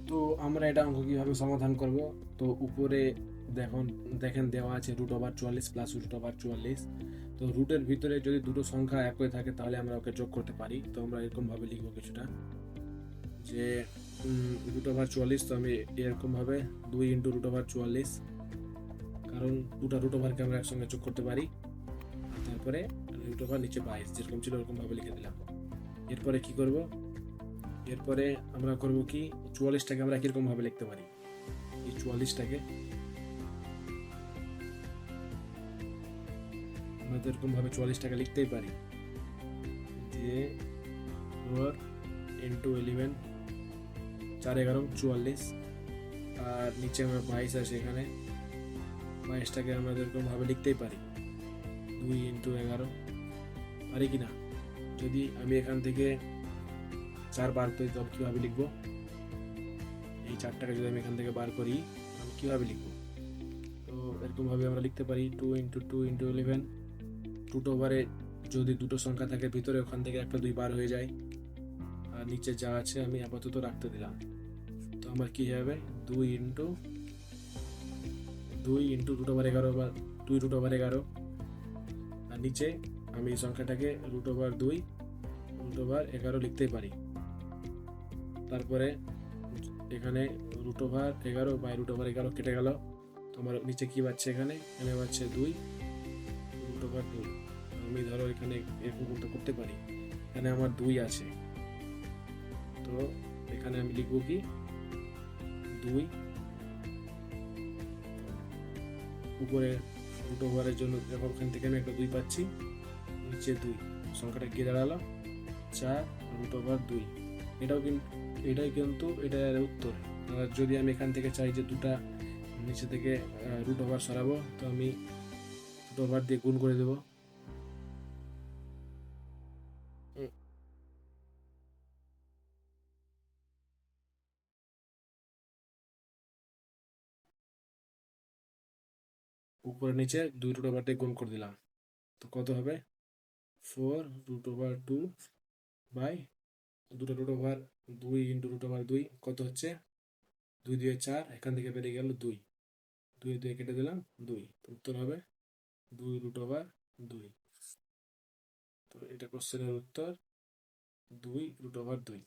তো আমরা এটা অঙ্ক কিভাবে সমাধান করব? তো উপরে দেখুন, দেখেন দেওয়া আছে √44 প্লাস √44। তো রুটের ভিতরে যদি দুটো সংখ্যা একই থাকে তাহলে আমরা ওকে যোগ করতে পারি। তো আমরা এরকম ভাবে লিখবো কিছুটা, যে √44, তো আমি এরকম ভাবে 2 ইন্টু √44, কারণ দুটা √কে আমরা একসঙ্গে যোগ করতে পারি। তারপরে √, নিচে 22, যেরকম ছিল ওরকম ভাবে লিখে দিলাম। এরপরে কি করব? এরপরে আমরা করব কি, 44টাকে আমরা কিরকম ভাবে লিখতে পারি? এই 44টাকে আমরা তো এরকম ভাবে 44টাকে লিখতেই পারি, যে 4 ইন্টু 11, 4 11 44, আর নিচে আমরা 22 আছে, এখানে 22টাকে আমরা এরকম ভাবে লিখতেই পারি 2 ইন্টু 11, পারি কি না? যদি আমি এখান থেকে 4 বার করি তবে কিভাবে লিখবো? এই 4টাকে যদি আমি এখান থেকে বার করি আমি কিভাবে লিখবো? তো এরকম ভাবে আমরা লিখতে পারি 2 ইন্টু 2 ইন্টু 11। √, যদি দুটো সংখ্যা থাকে ভিতরে, ওখান থেকে একটা 2 বার হয়ে যায়, আর নিচে যা আছে আমি আপাতত রাখতে দিলাম। তো আমার কি হবে? 2 ইন্টু 2 ইন্টু √11 বা 2√11, আর নিচে আমি এই সংখ্যাটাকে √2 √11 লিখতেই পারি। তারপরে এখানে √11 বাই √11 কেটে গেল, তোমার নিচে কি পাচ্ছে? এখানে পাচ্ছে 2 √2। আমি ধরো এখানে এরকম করতে পারি, এখানে আমার 2 আছে, তো এখানে আমি লিখবো কি 2, উপরে √এর জন্য দেখো ওখান থেকে আমি একটা 2 পাচ্ছি, নিচে 2, সংখ্যাটা কি দাঁড়ালো? 4 √2। এটাও কিন্তু এটার উত্তর। আর যদি আমি এখান থেকে চাই যে দুটা নিচে থেকে √, সরাবো, তো আমি √, দিয়ে গুণ করে দেবো। উপরে নিচে 2 √, দিয়ে গুণ করে দিলাম, তো কত হবে? 4 √2 বাই 2 2 ইন্টু √2 কত হচ্ছে? 2 2 4, এখান থেকে বেরিয়ে গেল 2, 2 2 কেটে দিলাম 2, উত্তর হবে 2 √2। তো এটা কোশ্চেনের উত্তর, 2 √2।